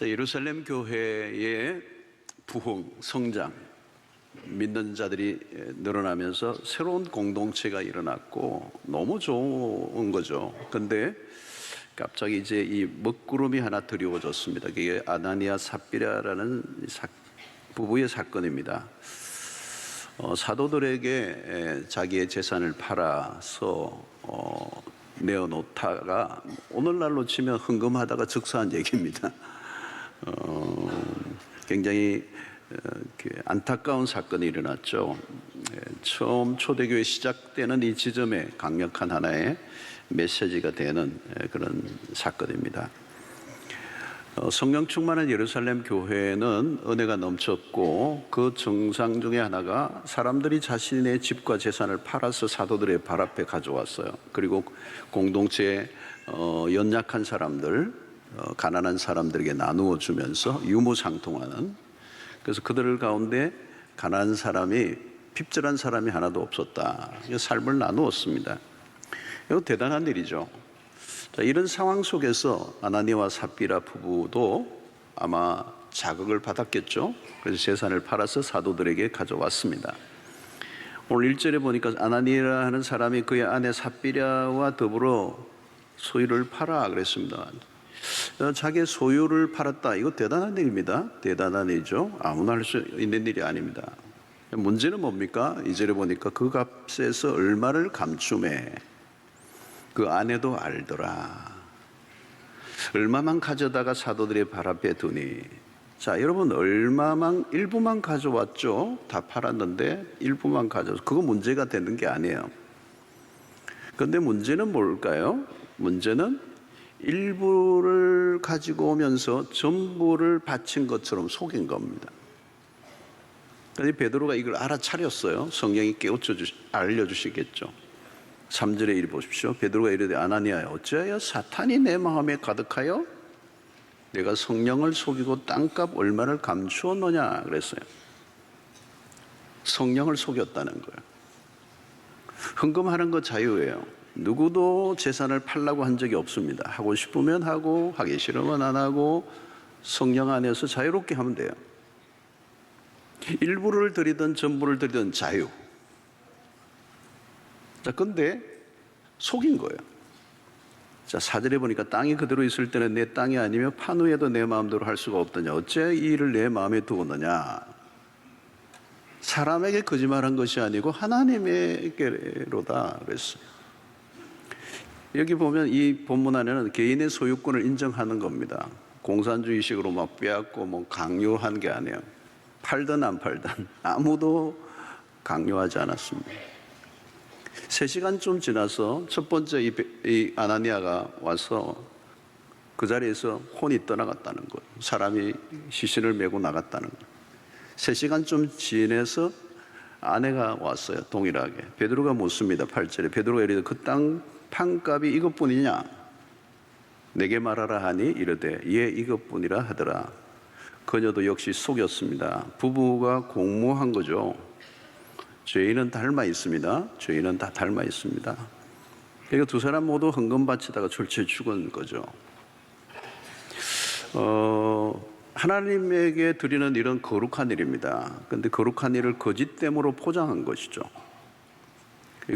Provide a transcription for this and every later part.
예루살렘 교회의 부흥, 성장, 믿는 자들이 늘어나면서 새로운 공동체가 일어났고 너무 좋은 거죠. 근데 갑자기 이제 이 먹구름이 하나 드리워졌습니다. 그게 아나니아 삽비라라는 부부의 사건입니다. 사도들에게 자기의 재산을 팔아서 내어놓다가 오늘날로 치면 흥금하다가 즉사한 얘기입니다. 굉장히 안타까운 사건이 일어났죠. 처음 초대교회 시작되는 이 지점에 강력한 하나의 메시지가 되는 그런 사건입니다. 성령 충만한 예루살렘 교회는 은혜가 넘쳤고 그 정상 중에 하나가 사람들이 자신의 집과 재산을 팔아서 사도들의 발 앞에 가져왔어요. 그리고 공동체에 연약한 사람들, 가난한 사람들에게 나누어 주면서 유무상통하는, 그래서 그들 가운데 가난한 사람이, 핍절한 사람이 하나도 없었다. 삶을 나누었습니다. 이거 대단한 일이죠. 자, 이런 상황 속에서 아나니와 삽비라 부부도 아마 자극을 받았겠죠. 그래서 재산을 팔아서 사도들에게 가져왔습니다. 오늘 1절에 보니까 아나니라 하는 사람이 그의 아내 삽비라와 더불어 소유를 팔아 그랬습니다. 자기의 소유를 팔았다. 이거 대단한 일입니다. 대단한 일이죠. 아무나 할 수 있는 일이 아닙니다. 문제는 뭡니까? 2절에 보니까 그 값에서 얼마를 감춤해. 그 아내도 알더라. 얼마만 가져다가 사도들의 발 앞에 두니. 자, 여러분 얼마만, 일부만 가져왔죠. 다 팔았는데 일부만 가져와서 그거 문제가 되는 게 아니에요. 그런데 문제는 뭘까요? 문제는 일부를 가지고 오면서 전부를 바친 것처럼 속인 겁니다. 그런데 베드로가 이걸 알아차렸어요. 성령이 알려주시겠죠. 3절에 이리 보십시오. 베드로가 이르되 아나니아야 어찌하여 사탄이 내 마음에 가득하여 내가 성령을 속이고 땅값 얼마를 감추었느냐 그랬어요. 성령을 속였다는 거예요. 헌금하는 거 자유예요. 누구도 재산을 팔라고 한 적이 없습니다. 하고 싶으면 하고 하기 싫으면 안 하고 성령 안에서 자유롭게 하면 돼요. 일부를 드리든 전부를 드리든 자유. 자, 근데 속인 거예요. 자, 4절에 보니까 땅이 그대로 있을 때는 내 땅이 아니며 판 후에도 내 마음대로 할 수가 없더냐. 어째 이 일을 내 마음에 두었느냐. 사람에게 거짓말한 것이 아니고 하나님에게로다 그랬어요. 여기 보면 이 본문 안에는 개인의 소유권을 인정하는 겁니다. 공산주의식으로 막 빼앗고 뭐 강요한 게 아니에요. 팔든 안 팔든 아무도 강요하지 않았습니다. 3시간 좀 지나서 첫 번째 이 아나니아가 와서 그 자리에서 혼이 떠나갔다는 거예요. 사람이 시신을 메고 나갔다는 거예요. 3시간 좀 지내서 아내가 왔어요. 동일하게. 베드로가 묻습니다. 8절에 베드로가 이르되 그 땅 판값이 이것뿐이냐? 내게 말하라 하니 이르되 예 이것뿐이라 하더라. 그녀도 역시 속였습니다. 부부가 공모한 거죠. 죄인은 닮아 있습니다. 죄인은 다 닮아 있습니다. 그러니까 두 사람 모두 헌금 바치다가 졸지에 죽은 거죠. 하나님에게 드리는 일은 거룩한 일입니다. 그런데 거룩한 일을 거짓됨으로 포장한 것이죠.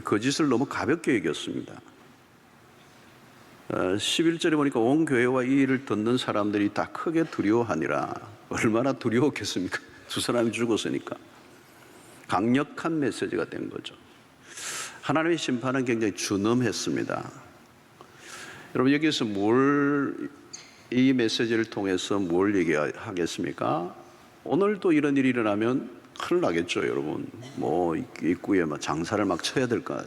거짓을 너무 가볍게 여겼습니다. 11절에 보니까 온 교회와 이 일을 듣는 사람들이 다 크게 두려워하니라. 얼마나 두려웠겠습니까? 두 사람이 죽었으니까. 강력한 메시지가 된 거죠. 하나님의 심판은 굉장히 준엄했습니다. 여러분 여기서 이 메시지를 통해서 뭘 얘기하겠습니까? 오늘도 이런 일이 일어나면 큰일 나겠죠, 여러분. 뭐 입구에 막 장사를 막 쳐야 될까.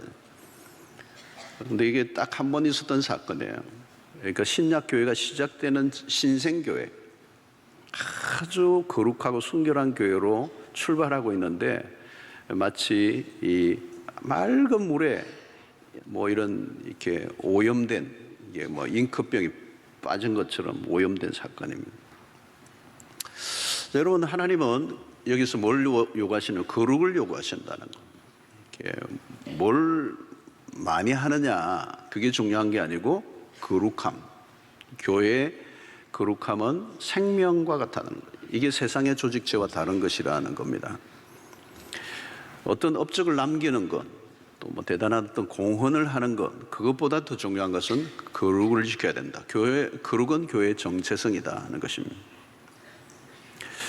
그런데 이게 딱 한 번 있었던 사건이에요. 그러니까 신약 교회가 시작되는 신생교회, 아주 거룩하고 순결한 교회로 출발하고 있는데 마치 이 맑은 물에 뭐 이런 이렇게 오염된 이게 뭐 잉크병이 빠진 것처럼 오염된 사건입니다. 자, 여러분 하나님은 여기서 뭘 요구하시는 거룩을 요구하신다는 거. 이렇게 뭘 많이 하느냐 그게 중요한 게 아니고 거룩함. 교회의 거룩함은 생명과 같다는 거예요. 이게 세상의 조직체와 다른 것이라는 겁니다. 어떤 업적을 남기는 것, 또 뭐 대단한 어떤 공헌을 하는 것, 그것보다 더 중요한 것은 거룩을 지켜야 된다. 거룩은 교회의 정체성이다 하는 것입니다.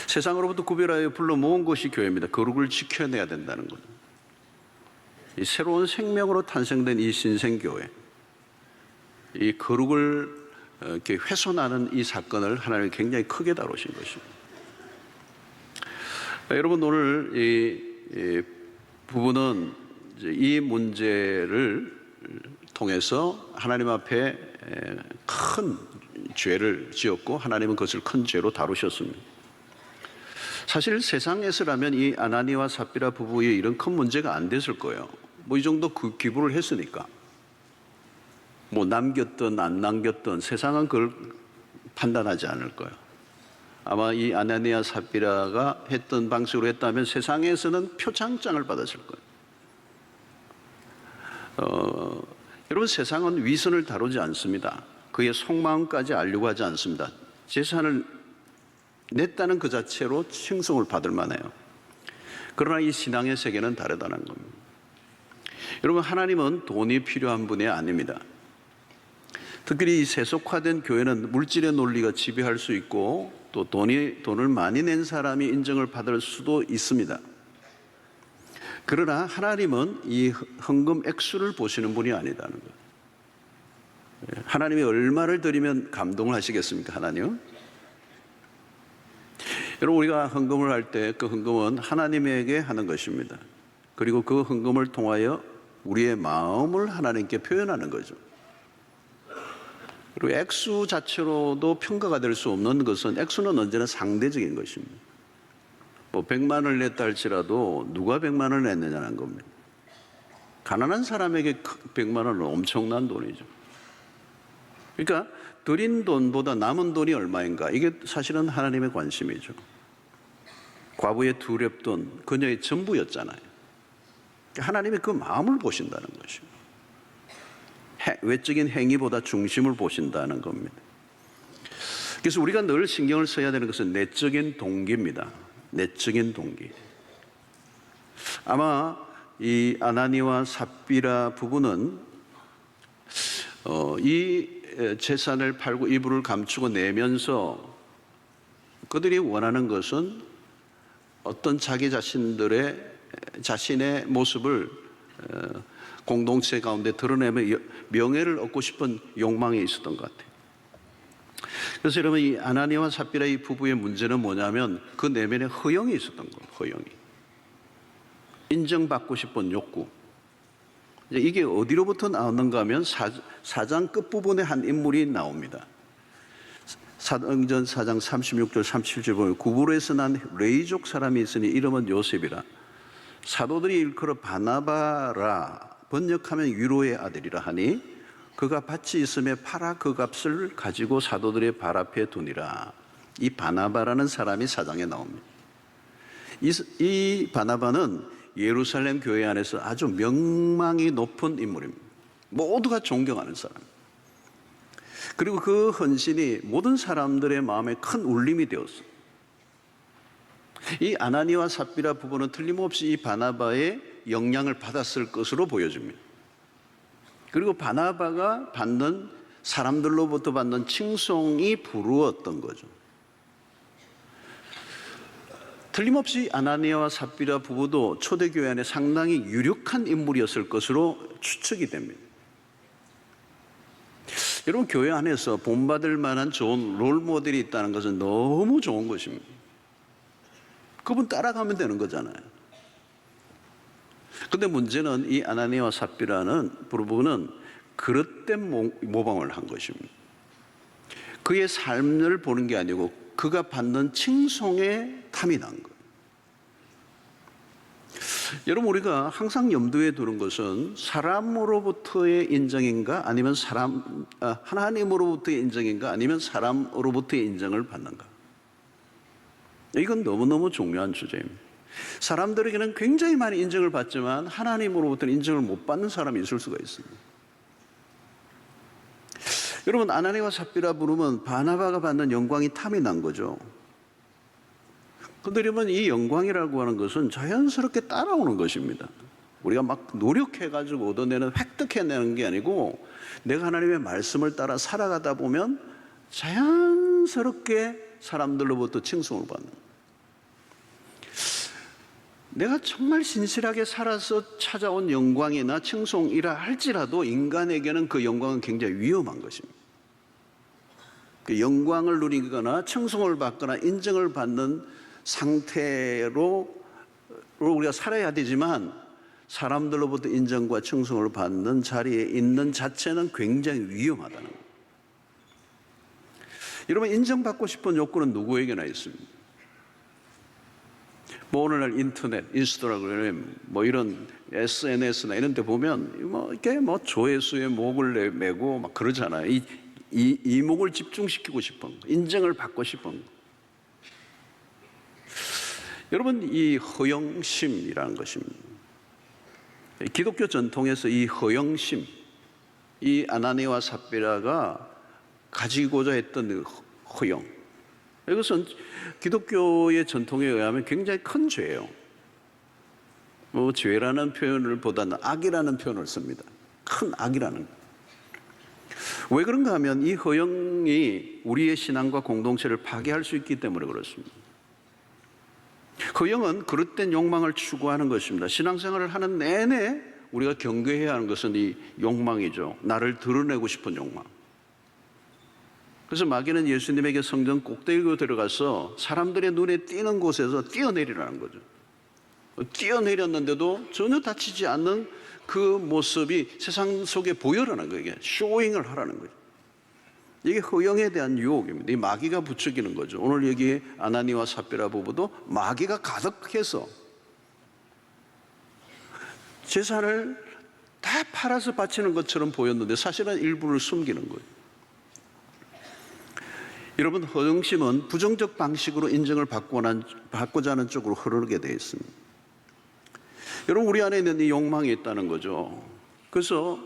세상으로부터 구별하여 불러 모은 것이 교회입니다. 거룩을 지켜내야 된다는 거죠. 이 새로운 생명으로 탄생된 이 신생교회, 이 거룩을 이렇게 훼손하는 이 사건을 하나님이 굉장히 크게 다루신 것입니다. 여러분 오늘 이 부부는 이 문제를 통해서 하나님 앞에 큰 죄를 지었고 하나님은 그것을 큰 죄로 다루셨습니다. 사실 세상에서라면 이 아나니와 삽비라 부부의 이런 큰 문제가 안 됐을 거예요. 뭐 이 정도 기부를 했으니까. 뭐 남겼든 안 남겼든 세상은 그걸 판단하지 않을 거예요. 아마 이 아나니아 삽비라가 했던 방식으로 했다면 세상에서는 표창장을 받았을 거예요. 여러분 세상은 위선을 다루지 않습니다. 그의 속마음까지 알려고 하지 않습니다. 재산을 냈다는 그 자체로 칭송을 받을 만해요. 그러나 이 신앙의 세계는 다르다는 겁니다. 여러분, 하나님은 돈이 필요한 분이 아닙니다. 특히 이 세속화된 교회는 물질의 논리가 지배할 수 있고 또 돈을 많이 낸 사람이 인정을 받을 수도 있습니다. 그러나 하나님은 이 헌금 액수를 보시는 분이 아니다는 거예요. 하나님이 얼마를 드리면 감동을 하시겠습니까, 하나님은? 여러분, 우리가 헌금을 할 때 그 헌금은 하나님에게 하는 것입니다. 그리고 그 헌금을 통하여 우리의 마음을 하나님께 표현하는 거죠. 그리고 액수 자체로도 평가가 될 수 없는 것은, 액수는 언제나 상대적인 것입니다. 100만 원을 냈다 할지라도 누가 100만 원을 냈느냐는 겁니다. 가난한 사람에게 100만 원은 엄청난 돈이죠. 그러니까 드린 돈보다 남은 돈이 얼마인가, 이게 사실은 하나님의 관심이죠. 과부의 2렙돈, 그녀의 전부였잖아요. 하나님이 그 마음을 보신다는 것입니다. 외적인 행위보다 중심을 보신다는 겁니다. 그래서 우리가 늘 신경을 써야 되는 것은 내적인 동기입니다. 내적인 동기. 아마 이 아나니와 삽비라 부부는 이 재산을 팔고 이불을 감추고 내면서 그들이 원하는 것은 어떤 자신의 모습을 공동체 가운데 드러내며 명예를 얻고 싶은 욕망이 있었던 것 같아요. 그래서 여러분, 이 아나니와 삽비라 이 부부의 문제는 뭐냐면 그 내면에 허영이 있었던 거예요. 허영이. 인정받고 싶은 욕구. 이게 어디로부터 나오는가 하면 4장 끝부분에 한 인물이 나옵니다. 사도행전 4장 36절 37절 보면 구브로에서 난 레이족 사람이 있으니 이름은 요셉이라. 사도들이 일컬어 바나바라, 번역하면 위로의 아들이라 하니 그가 밭이 있음에 팔아 그 값을 가지고 사도들의 발 앞에 두니라. 이 바나바라는 사람이 4장에 나옵니다. 이 바나바는 예루살렘 교회 안에서 아주 명망이 높은 인물입니다. 모두가 존경하는 사람. 그리고 그 헌신이 모든 사람들의 마음에 큰 울림이 되었어요. 이 아나니와 삽비라 부부는 틀림없이 이 바나바의 영향을 받았을 것으로 보여집니다. 그리고 바나바가 사람들로부터 받는 칭송이 부러웠던 거죠. 틀림없이 아나니아와 삽비라 부부도 초대교회 안에 상당히 유력한 인물이었을 것으로 추측이 됩니다. 여러분, 교회 안에서 본받을 만한 좋은 롤모델이 있다는 것은 너무 좋은 것입니다. 그분 따라가면 되는 거잖아요. 그런데 문제는 이 아나니아와 삽비라는 부부는 그릇된 모방을 한 것입니다. 그의 삶을 보는 게 아니고 그가 받는 칭송에 탐이 난 거예요. 여러분, 우리가 항상 염두에 두는 것은 사람으로부터의 인정인가 아니면 하나님으로부터의 인정인가 아니면 사람으로부터의 인정을 받는가. 이건 너무너무 중요한 주제입니다. 사람들에게는 굉장히 많이 인정을 받지만 하나님으로부터는 인정을 못 받는 사람이 있을 수가 있습니다. 여러분, 아나니와 삽비라 부르면 바나바가 받는 영광이 탐이 난 거죠. 그런데 여러분, 이 영광이라고 하는 것은 자연스럽게 따라오는 것입니다. 우리가 막 노력해가지고 얻어내는, 획득해내는 게 아니고 내가 하나님의 말씀을 따라 살아가다 보면 자연스럽게 사람들로부터 칭송을 받는 거예요. 내가 정말 신실하게 살아서 찾아온 영광이나 칭송이라 할지라도 인간에게는 그 영광은 굉장히 위험한 것입니다. 그 영광을 누리거나 칭송을 받거나 인정을 받는 상태로 우리가 살아야 되지만 사람들로부터 인정과 칭송을 받는 자리에 있는 자체는 굉장히 위험하다는 거예요. 여러분, 인정받고 싶은 욕구는 누구에게나 있습니다. 오늘날 인터넷, 인스타그램, 이런 SNS나 이런 데 보면 이렇게 조회수에 목을 매고 막 그러잖아요. 이목을 집중시키고 싶은 거, 인정을 받고 싶은 거. 여러분, 이 허영심이라는 것입니다. 기독교 전통에서 이 허영심, 이 아나니와 삽비라가 가지고자 했던 그 허영. 이것은 기독교의 전통에 의하면 굉장히 큰 죄예요. 죄라는 표현을 보다는 악이라는 표현을 씁니다. 큰 악이라는. 왜 그런가 하면 이 허영이 우리의 신앙과 공동체를 파괴할 수 있기 때문에 그렇습니다. 허영은 그릇된 욕망을 추구하는 것입니다. 신앙생활을 하는 내내 우리가 경계해야 하는 것은 이 욕망이죠. 나를 드러내고 싶은 욕망. 그래서 마귀는 예수님에게 성전 꼭대기로 들어가서 사람들의 눈에 띄는 곳에서 뛰어내리라는 거죠. 뛰어내렸는데도 전혀 다치지 않는 그 모습이 세상 속에 보여라는 거예요. 쇼잉을 하라는 거죠. 이게 허영에 대한 유혹입니다. 이 마귀가 부추기는 거죠. 오늘 여기에 아나니와 삽비라 부부도 마귀가 가득해서 재산을 다 팔아서 바치는 것처럼 보였는데 사실은 일부를 숨기는 거예요. 여러분, 허영심은 부정적 방식으로 인정을 받고자 하는 쪽으로 흐르게 되어 있습니다. 여러분, 우리 안에 있는 이 욕망이 있다는 거죠. 그래서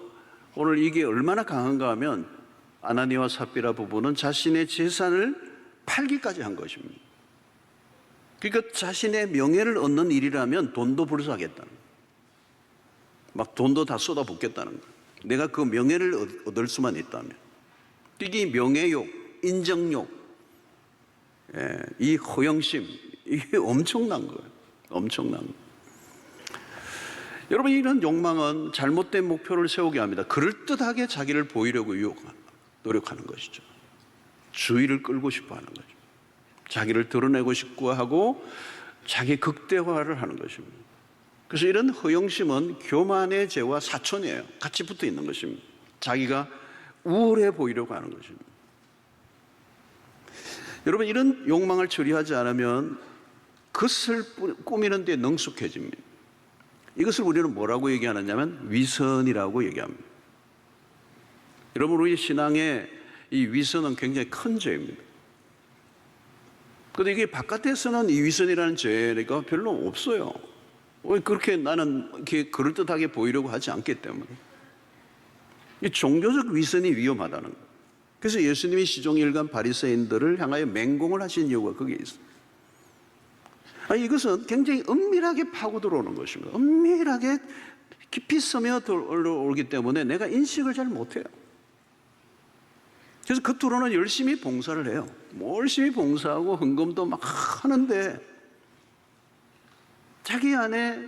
오늘 이게 얼마나 강한가 하면 아나니와 삽비라 부부는 자신의 재산을 팔기까지 한 것입니다. 그러니까 자신의 명예를 얻는 일이라면 돈도 불사하겠다는 거예요. 막 돈도 다 쏟아붓겠다는 거예요. 내가 그 명예를 얻을 수만 있다면. 이게 명예욕, 인정욕, 이 허영심, 이게 엄청난 거예요. 엄청난 거예요. 여러분, 이런 욕망은 잘못된 목표를 세우게 합니다. 그럴듯하게 자기를 보이려고 노력하는 것이죠. 주의를 끌고 싶어 하는 거죠. 자기를 드러내고 싶고 하고 자기 극대화를 하는 것입니다. 그래서 이런 허영심은 교만의 죄와 사촌이에요. 같이 붙어 있는 것입니다. 자기가 우월해 보이려고 하는 것입니다. 여러분, 이런 욕망을 처리하지 않으면 그것을 꾸미는 데 능숙해집니다. 이것을 우리는 뭐라고 얘기하느냐면 위선이라고 얘기합니다. 여러분, 우리 신앙의 이 위선은 굉장히 큰 죄입니다. 그런데 이게 바깥에서는 이 위선이라는 죄가 별로 없어요. 왜 그렇게 나는 이렇게 그럴듯하게 보이려고 하지 않기 때문에. 이 종교적 위선이 위험하다는 거예요. 그래서 예수님이 시종일관 바리새인들을 향하여 맹공을 하신 이유가 거기에 있어요. 이것은 굉장히 은밀하게 파고 들어오는 것입니다. 은밀하게 깊이 스며 들어오기 때문에 내가 인식을 잘 못해요. 그래서 겉으로는 열심히 봉사를 해요. 열심히 봉사하고 헌금도 막 하는데 자기 안에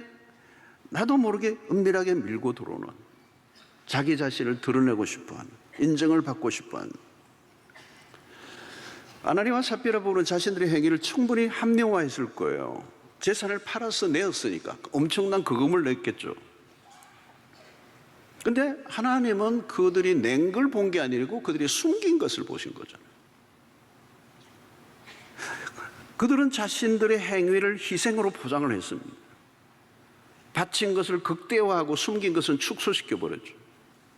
나도 모르게 은밀하게 밀고 들어오는, 자기 자신을 드러내고 싶어하는, 인정을 받고 싶어하는. 아나니와 삽비라 부부는 자신들의 행위를 충분히 합리화했을 거예요. 재산을 팔아서 내었으니까 엄청난 거금을 냈겠죠. 그런데 하나님은 그들이 낸 걸 본 게 아니고 그들이 숨긴 것을 보신 거죠. 그들은 자신들의 행위를 희생으로 포장을 했습니다. 바친 것을 극대화하고 숨긴 것은 축소시켜 버렸죠.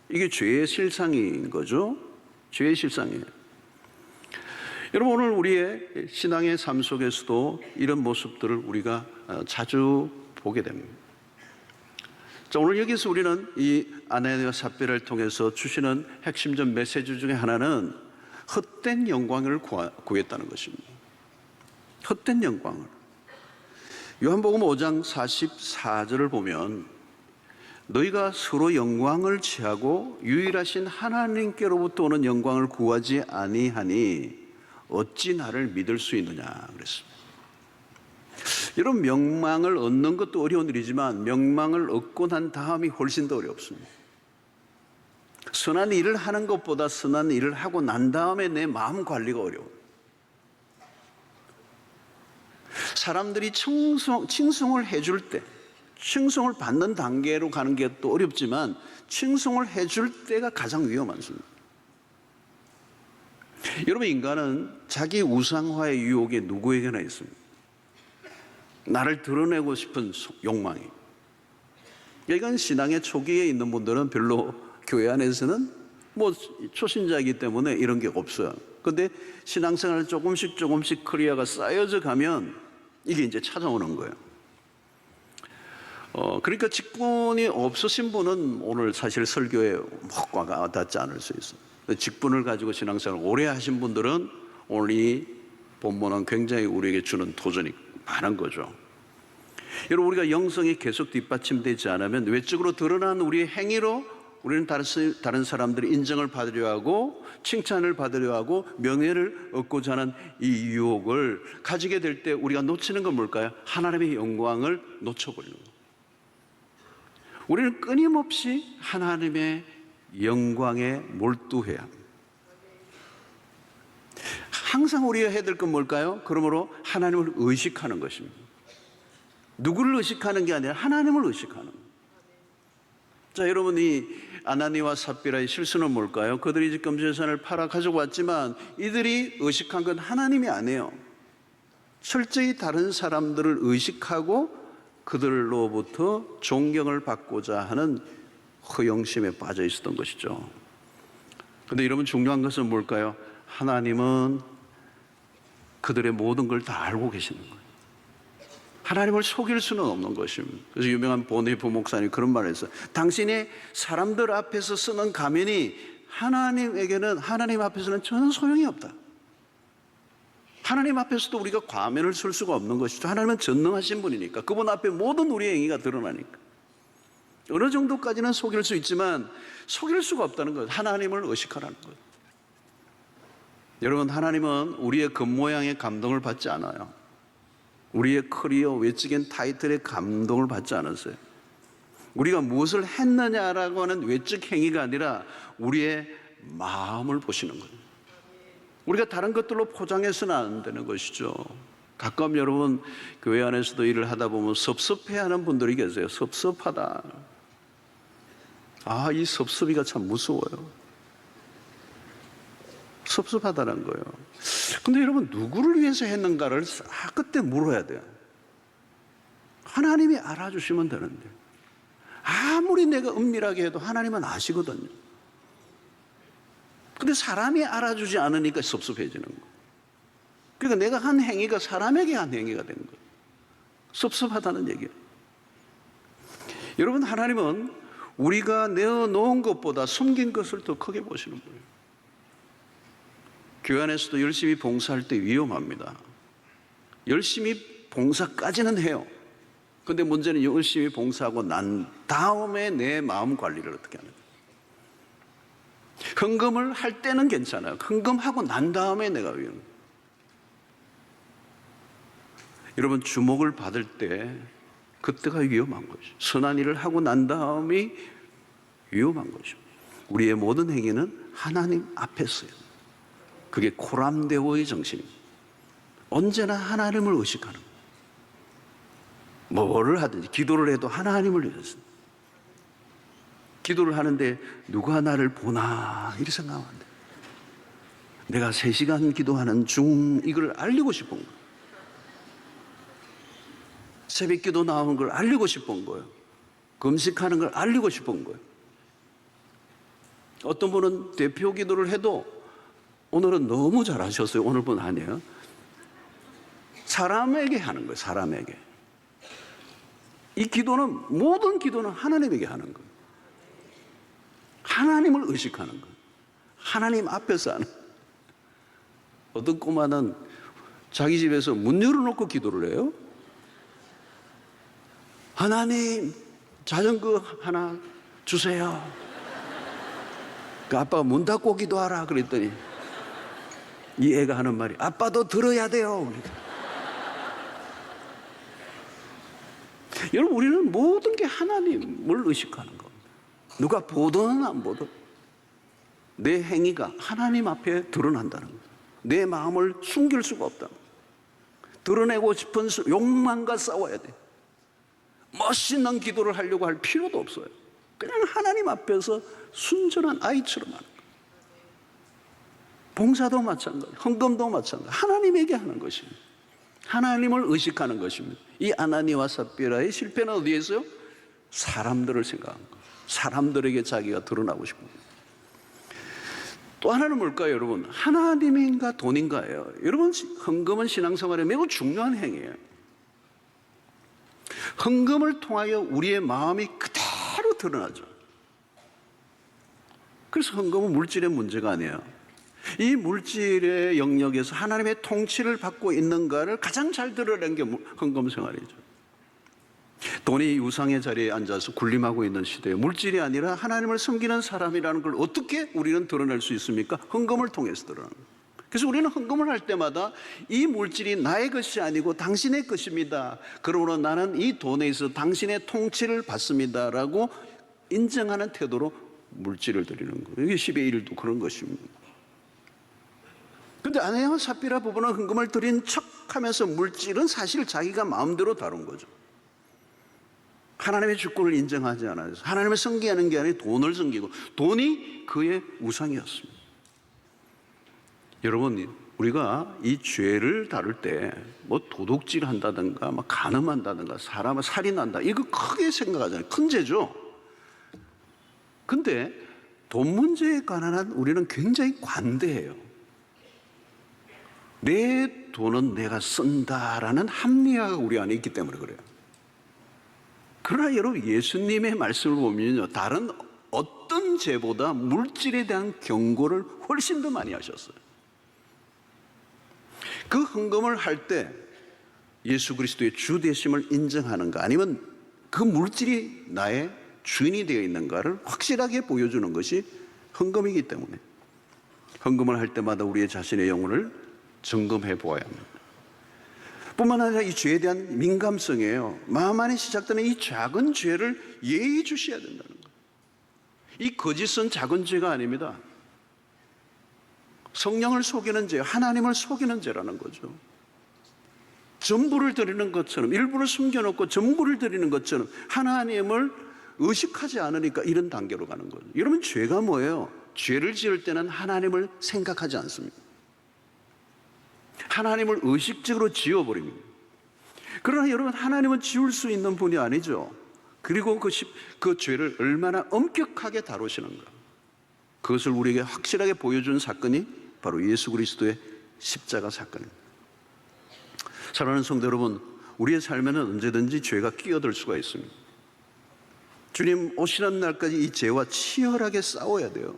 이게 죄의 실상인 거죠. 죄의 실상이에요. 여러분, 오늘 우리의 신앙의 삶 속에서도 이런 모습들을 우리가 자주 보게 됩니다. 자, 오늘 여기서 우리는 이 아나니와 삽비라를 통해서 주시는 핵심적 메시지 중에 하나는 헛된 영광을 구했다는 것입니다. 헛된 영광을. 요한복음 5장 44절을 보면 너희가 서로 영광을 취하고 유일하신 하나님께로부터 오는 영광을 구하지 아니하니 어찌 나를 믿을 수 있느냐 그랬습니다. 여러분, 명망을 얻는 것도 어려운 일이지만 명망을 얻고 난 다음이 훨씬 더 어렵습니다. 선한 일을 하는 것보다 선한 일을 하고 난 다음에 내 마음 관리가 어려워요. 사람들이 칭송을 해줄 때, 칭송을 받는 단계로 가는 게 또 어렵지만 칭송을 해줄 때가 가장 위험한 순간. 여러분, 인간은 자기 우상화의 유혹이 누구에게나 있습니다. 나를 드러내고 싶은 욕망이. 이건 신앙의 초기에 있는 분들은 별로 교회 안에서는 초신자이기 때문에 이런 게 없어요. 그런데 신앙생활을 조금씩 커리어가 쌓여져 가면 이게 이제 찾아오는 거예요. 그러니까 직분이 없으신 분은 오늘 사실 설교에 효과가 닿지 않을 수 있어요. 직분을 가지고 신앙생활을 오래 하신 분들은 오늘 이 본문은 굉장히 우리에게 주는 도전이 많은 거죠. 여러분, 우리가 영성이 계속 뒷받침되지 않으면 외적으로 드러난 우리의 행위로 우리는 다른 사람들이 인정을 받으려 하고 칭찬을 받으려 하고 명예를 얻고자 하는 이 유혹을 가지게 될 때 우리가 놓치는 건 뭘까요? 하나님의 영광을 놓쳐버리는 거예요. 우리는 끊임없이 하나님의 영광에 몰두해야 합니다. 항상 우리가 해야 될 건 뭘까요? 그러므로 하나님을 의식하는 것입니다. 누구를 의식하는 게 아니라 하나님을 의식하는 거예요. 자, 여러분이 아나니와 삽비라의 실수는 뭘까요? 그들이 지금 재산을 팔아 가지고 왔지만 이들이 의식한 건 하나님이 아니에요. 철저히 다른 사람들을 의식하고 그들로부터 존경을 받고자 하는 허영심에 빠져 있었던 것이죠. 그런데 여러분, 중요한 것은 뭘까요? 하나님은 그들의 모든 걸 다 알고 계시는 거예요. 하나님을 속일 수는 없는 것입니다. 그래서 유명한 보네이프 목사님이 그런 말을 했어요. 당신이 사람들 앞에서 쓰는 가면이 하나님 앞에서는 전혀 소용이 없다. 하나님 앞에서도 우리가 과면을 쓸 수가 없는 것이죠. 하나님은 전능하신 분이니까, 그분 앞에 모든 우리의 행위가 드러나니까. 어느 정도까지는 속일 수 있지만 속일 수가 없다는 거예요. 하나님을 의식하라는 거예요. 여러분, 하나님은 우리의 겉모양의 감동을 받지 않아요. 우리의 커리어, 외적인 타이틀의 감동을 받지 않았어요. 우리가 무엇을 했느냐라고 하는 외적 행위가 아니라 우리의 마음을 보시는 거예요. 우리가 다른 것들로 포장해서는 안 되는 것이죠. 가끔 여러분 교회 안에서도 일을 하다 보면 섭섭해하는 분들이 계세요. 섭섭하다. 이 섭섭이가 참 무서워요. 섭섭하다는 거예요. 근데 여러분, 누구를 위해서 했는가를 그때 물어야 돼요. 하나님이 알아주시면 되는데, 아무리 내가 은밀하게 해도 하나님은 아시거든요. 근데 사람이 알아주지 않으니까 섭섭해지는 거예요. 그러니까 내가 한 행위가 사람에게 한 행위가 된 거예요. 섭섭하다는 얘기예요. 여러분, 하나님은 우리가 내어놓은 것보다 숨긴 것을 더 크게 보시는 거예요. 교회 안에서도 열심히 봉사할 때 위험합니다. 열심히 봉사까지는 해요. 그런데 문제는 열심히 봉사하고 난 다음에 내 마음 관리를 어떻게 하는가. 헌금을 할 때는 괜찮아요. 헌금하고 난 다음에 내가 위험해요. 여러분, 주목을 받을 때 그때가 위험한 것이죠. 선한 일을 하고 난 다음이 위험한 것이죠. 우리의 모든 행위는 하나님 앞에서요. 그게 코람데오의 정신입니다. 언제나 하나님을 의식하는 거예요. 뭐를 하든지 기도를 해도 하나님을 위해서. 기도를 하는데 누가 나를 보나 이렇게 생각하면 안 돼요. 내가 3시간 기도하는 중 이걸 알리고 싶은 거예요. 새벽 기도 나오는 걸 알리고 싶은 거예요. 금식하는 걸 알리고 싶은 거예요. 어떤 분은 대표 기도를 해도 오늘은 너무 잘하셨어요. 오늘 분 아니에요. 사람에게 하는 거예요. 사람에게. 이 기도는, 모든 기도는 하나님에게 하는 거예요. 하나님을 의식하는 거예요. 하나님 앞에서 하는 거예요. 어떤 꼬마는 자기 집에서 문 열어놓고 기도를 해요. 하나님, 자전거 하나 주세요. 그 아빠가 문 닫고 기도하라 그랬더니 이 애가 하는 말이, 아빠도 들어야 돼요. 여러분, 우리는 모든 게 하나님을 의식하는 겁니다. 누가 보든 안 보든 내 행위가 하나님 앞에 드러난다는 거예요. 내 마음을 숨길 수가 없다. 드러내고 싶은 욕망과 싸워야 돼. 멋있는 기도를 하려고 할 필요도 없어요. 그냥 하나님 앞에서 순전한 아이처럼 하는 거예요. 봉사도 마찬가지, 헌금도 마찬가지, 하나님에게 하는 것입니다. 하나님을 의식하는 것입니다. 이 아나니와 삽비라의 실패는 어디에서요? 사람들을 생각한 거예요. 사람들에게 자기가 드러나고 싶은 거예요. 또 하나는 뭘까요, 여러분? 하나님인가 돈인가예요. 여러분, 헌금은 신앙생활에 매우 중요한 행위예요. 헌금을 통하여 우리의 마음이 그대로 드러나죠. 그래서 헌금은 물질의 문제가 아니에요. 이 물질의 영역에서 하나님의 통치를 받고 있는가를 가장 잘 드러낸 게 헌금 생활이죠. 돈이 우상의 자리에 앉아서 군림하고 있는 시대에 물질이 아니라 하나님을 섬기는 사람이라는 걸 어떻게 우리는 드러낼 수 있습니까? 헌금을 통해서 드러나는 거예요. 그래서 우리는 헌금을 할 때마다 이 물질이 나의 것이 아니고 당신의 것입니다. 그러므로 나는 이 돈에 있어 당신의 통치를 받습니다라고 인정하는 태도로 물질을 드리는 거예요. 이게 10의 1도 그런 것입니다. 그런데 아나니아와 삽비라 부부는 헌금을 드린 척하면서 물질은 사실 자기가 마음대로 다룬 거죠. 하나님의 주권을 인정하지 않아서 하나님을 섬기는 게 아니라 돈을 섬기고 돈이 그의 우상이었습니다. 여러분, 우리가 이 죄를 다룰 때 뭐 도둑질 한다든가 뭐 간음한다든가 사람을 살인한다 이거 크게 생각하잖아요. 큰 죄죠. 근데 돈 문제에 관한 우리는 굉장히 관대해요. 내 돈은 내가 쓴다라는 합리화가 우리 안에 있기 때문에 그래요. 그러나 여러분, 예수님의 말씀을 보면요, 다른 어떤 죄보다 물질에 대한 경고를 훨씬 더 많이 하셨어요. 그 헌금을 할 때 예수 그리스도의 주 되심을 인정하는가, 아니면 그 물질이 나의 주인이 되어 있는가를 확실하게 보여주는 것이 헌금이기 때문에 헌금을 할 때마다 우리의 자신의 영혼을 점검해 보아야 합니다. 뿐만 아니라 이 죄에 대한 민감성이에요. 마음 안에 시작되는 이 작은 죄를 예의주시해야 된다는 거예요. 이 거짓은 작은 죄가 아닙니다. 성령을 속이는 죄, 하나님을 속이는 죄라는 거죠. 전부를 드리는 것처럼, 일부를 숨겨놓고 전부를 드리는 것처럼 하나님을 의식하지 않으니까 이런 단계로 가는 거죠. 여러분, 죄가 뭐예요? 죄를 지을 때는 하나님을 생각하지 않습니다. 하나님을 의식적으로 지워버립니다. 그러나 여러분, 하나님은 지울 수 있는 분이 아니죠. 그리고 그 죄를 얼마나 엄격하게 다루시는가, 그것을 우리에게 확실하게 보여준 사건이 바로 예수 그리스도의 십자가 사건입니다. 사랑하는 성도 여러분, 우리의 삶에는 언제든지 죄가 끼어들 수가 있습니다. 주님 오시는 날까지 이 죄와 치열하게 싸워야 돼요.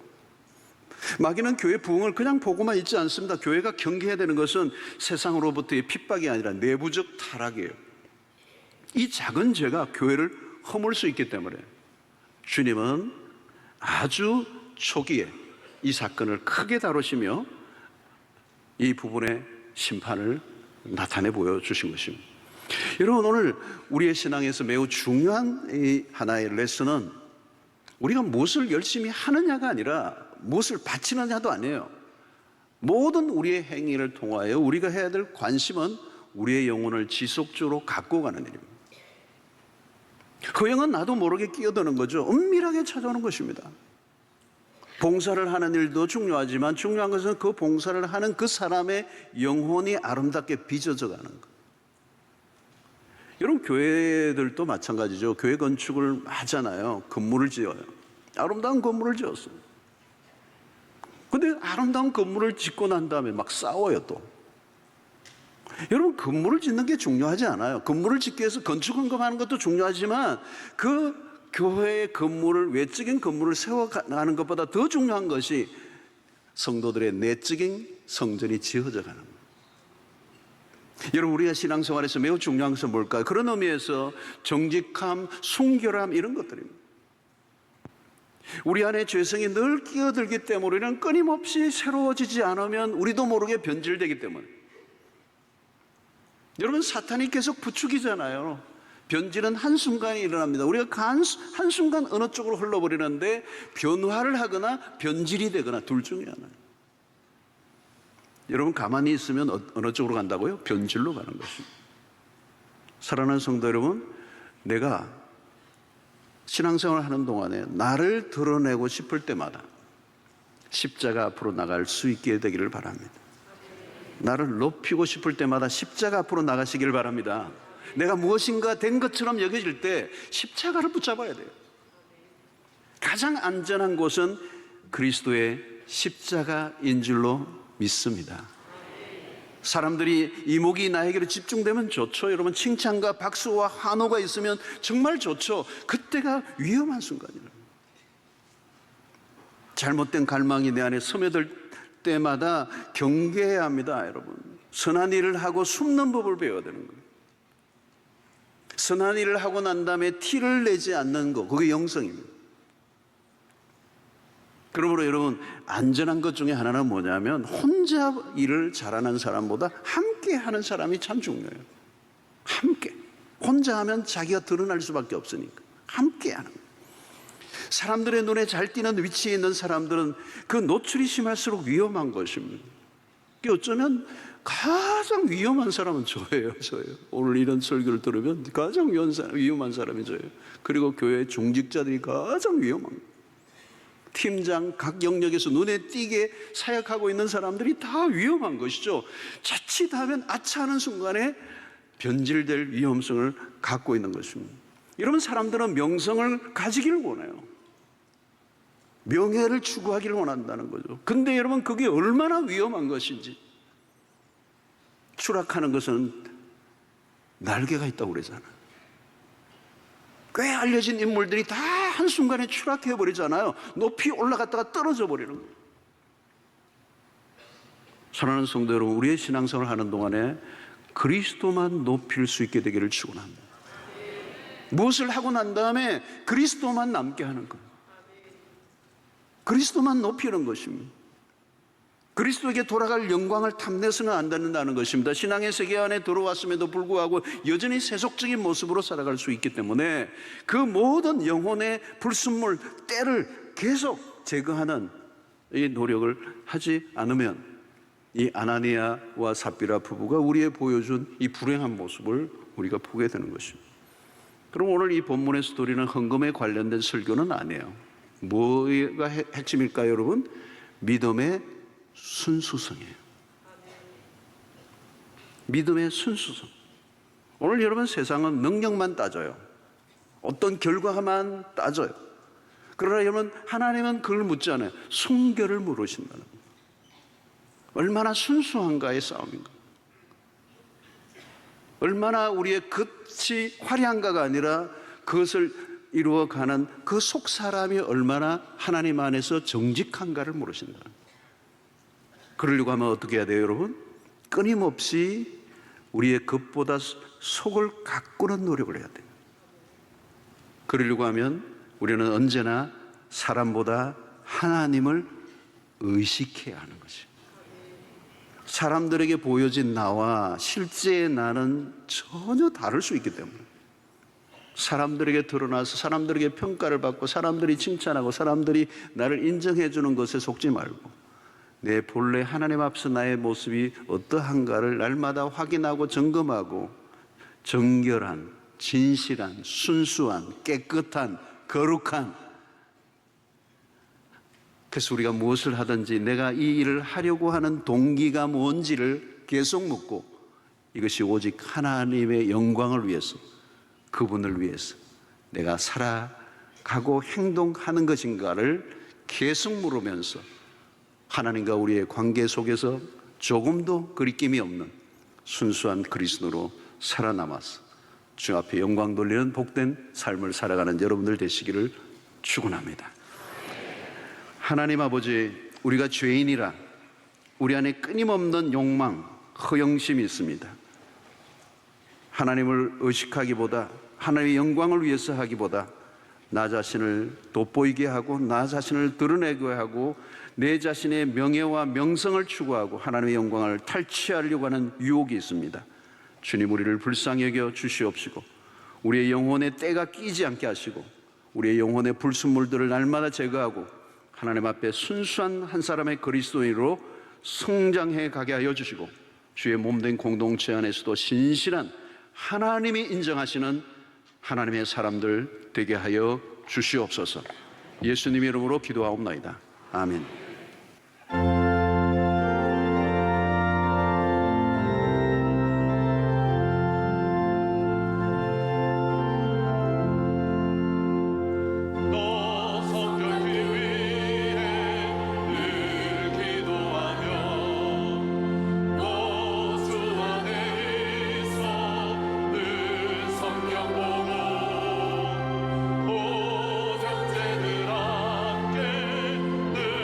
마귀는 교회 부흥을 그냥 보고만 있지 않습니다. 교회가 경계해야 되는 것은 세상으로부터의 핍박이 아니라 내부적 타락이에요. 이 작은 죄가 교회를 허물 수 있기 때문에 주님은 아주 초기에 이 사건을 크게 다루시며 이 부분의 심판을 나타내 보여주신 것입니다. 여러분, 오늘 우리의 신앙에서 매우 중요한 이 하나의 레슨은 우리가 무엇을 열심히 하느냐가 아니라 무엇을 바치느냐도 아니에요. 모든 우리의 행위를 통하여 우리가 해야 될 관심은 우리의 영혼을 지속적으로 갖고 가는 일입니다. 그 영은 나도 모르게 끼어드는 거죠. 은밀하게 찾아오는 것입니다. 봉사를 하는 일도 중요하지만 중요한 것은 그 봉사를 하는 그 사람의 영혼이 아름답게 빚어져 가는 것. 여러분, 교회들도 마찬가지죠. 교회 건축을 하잖아요. 건물을 지어요. 아름다운 건물을 지었어요. 근데 아름다운 건물을 짓고 난 다음에 막 싸워요 또. 여러분, 건물을 짓는 게 중요하지 않아요. 건물을 짓기 위해서 건축 헌금하는 것도 중요하지만 그 교회의 건물을, 외적인 건물을 세워가는 것보다 더 중요한 것이 성도들의 내적인 성전이 지어져 가는 거예요. 여러분, 우리가 신앙생활에서 매우 중요한 것은 뭘까요? 그런 의미에서 정직함, 순결함, 이런 것들입니다. 우리 안에 죄성이 늘 끼어들기 때문에 우리는 끊임없이 새로워지지 않으면 우리도 모르게 변질되기 때문에. 여러분, 사탄이 계속 부추기잖아요. 변질은 한순간에 일어납니다. 우리가 한순간 어느 쪽으로 흘러버리는데 변화를 하거나 변질이 되거나 둘 중에 하나예요. 여러분, 가만히 있으면 어느 쪽으로 간다고요? 변질로 가는 것입니다. 사랑하는 성도 여러분, 내가 신앙생활을 하는 동안에 나를 드러내고 싶을 때마다 십자가 앞으로 나갈 수 있게 되기를 바랍니다. 나를 높이고 싶을 때마다 십자가 앞으로 나가시기를 바랍니다. 내가 무엇인가 된 것처럼 여겨질 때 십자가를 붙잡아야 돼요. 가장 안전한 곳은 그리스도의 십자가인 줄로 믿습니다. 사람들이 이목이 나에게로 집중되면 좋죠. 여러분, 칭찬과 박수와 환호가 있으면 정말 좋죠. 그때가 위험한 순간이에요. 잘못된 갈망이 내 안에 스며들 때마다 경계해야 합니다, 여러분. 선한 일을 하고 숨는 법을 배워야 되는 거예요. 선한 일을 하고 난 다음에 티를 내지 않는 거, 그게 영성입니다. 그러므로 여러분, 안전한 것 중에 하나는 뭐냐면 혼자 일을 잘하는 사람보다 함께 하는 사람이 참 중요해요. 함께. 혼자 하면 자기가 드러날 수밖에 없으니까 함께 하는 거예요. 사람들의 눈에 잘 띄는 위치에 있는 사람들은 그 노출이 심할수록 위험한 것입니다. 어쩌면 가장 위험한 사람은 저예요. 오늘 이런 설교를 들으면 가장 위험한 사람이 저예요. 그리고 교회 중직자들이 가장 위험한 거예요. 팀장, 각 영역에서 눈에 띄게 사역하고 있는 사람들이 다 위험한 것이죠. 자칫하면 아차하는 순간에 변질될 위험성을 갖고 있는 것입니다. 여러분, 사람들은 명성을 가지기를 원해요. 명예를 추구하기를 원한다는 거죠. 근데 여러분, 그게 얼마나 위험한 것인지. 추락하는 것은 날개가 있다고 그러잖아요. 꽤 알려진 인물들이 다 한순간에 추락해버리잖아요. 높이 올라갔다가 떨어져 버리는 거예요. 사랑하는 성도 여러분, 우리의 신앙생활을 하는 동안에 그리스도만 높일 수 있게 되기를 축원합니다. 무엇을 하고 난 다음에 그리스도만 남게 하는 거예요. 그리스도만 높이는 것입니다. 그리스도에게 돌아갈 영광을 탐내서는 안 된다는 것입니다. 신앙의 세계 안에 들어왔음에도 불구하고 여전히 세속적인 모습으로 살아갈 수 있기 때문에 그 모든 영혼의 불순물, 때를 계속 제거하는 이 노력을 하지 않으면 이 아나니아와 삽비라 부부가 우리에 보여준 이 불행한 모습을 우리가 보게 되는 것입니다. 그럼 오늘 이 본문의 스토리는 헌금에 관련된 설교는 아니에요. 뭐가 핵심일까요, 여러분? 믿음의 순수성이에요. 믿음의 순수성. 오늘 여러분, 세상은 능력만 따져요. 어떤 결과만 따져요. 그러나 여러분, 하나님은 그걸 묻지 않아요. 순결을 물으신다는 거예요. 얼마나 순수한가의 싸움인가. 얼마나 우리의 겉이 화려한가가 아니라 그것을 이루어가는 그 속 사람이 얼마나 하나님 안에서 정직한가를 물으신다. 그러려고 하면 어떻게 해야 돼요, 여러분? 끊임없이 우리의 겉보다 속을 가꾸는 노력을 해야 돼요. 그러려고 하면 우리는 언제나 사람보다 하나님을 의식해야 하는 것이에요. 사람들에게 보여진 나와 실제의 나는 전혀 다를 수 있기 때문에 사람들에게 드러나서 사람들에게 평가를 받고 사람들이 칭찬하고 사람들이 나를 인정해 주는 것에 속지 말고 내 본래 하나님 앞에서 나의 모습이 어떠한가를 날마다 확인하고 점검하고 정결한, 진실한, 순수한, 깨끗한, 거룩한, 그래서 우리가 무엇을 하든지 내가 이 일을 하려고 하는 동기가 뭔지를 계속 묻고 이것이 오직 하나님의 영광을 위해서, 그분을 위해서 내가 살아가고 행동하는 것인가를 계속 물으면서 하나님과 우리의 관계 속에서 조금도 거리낌이 없는 순수한 그리스도로 살아남아서 주 앞에 영광 돌리는 복된 삶을 살아가는 여러분들 되시기를 축원합니다. 하나님 아버지, 우리가 죄인이라 우리 안에 끊임없는 욕망, 허영심이 있습니다. 하나님을 의식하기보다 하나님의 영광을 위해서 하기보다 나 자신을 돋보이게 하고 나 자신을 드러내게 하고 내 자신의 명예와 명성을 추구하고 하나님의 영광을 탈취하려고 하는 유혹이 있습니다. 주님, 우리를 불쌍히 여겨 주시옵시고 우리의 영혼에 때가 끼지 않게 하시고 우리의 영혼의 불순물들을 날마다 제거하고 하나님 앞에 순수한 한 사람의 그리스도인으로 성장해 가게 하여 주시고 주의 몸된 공동체 안에서도 신실한 하나님이 인정하시는 하나님의 사람들 되게 하여 주시옵소서. 예수님의 이름으로 기도하옵나이다. 아멘. 오정제들 함께 늘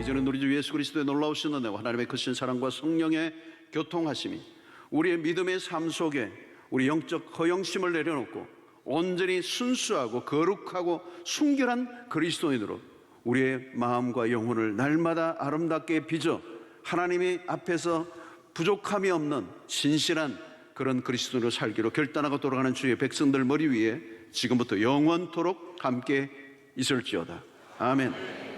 이제는 우리 주 예수 그리스도의 놀라우신 은혜와 하나님의 크신 사랑과 성령의 교통하심이 우리의 믿음의 삶 속에 우리 영적 허영심을 내려놓고 온전히 순수하고 거룩하고 순결한 그리스도인으로 우리의 마음과 영혼을 날마다 아름답게 빚어 하나님의 앞에서 부족함이 없는 신실한 그런 그리스도인으로 살기로 결단하고 돌아가는 주의 백성들 머리 위에 지금부터 영원토록 함께 있을지어다. 아멘.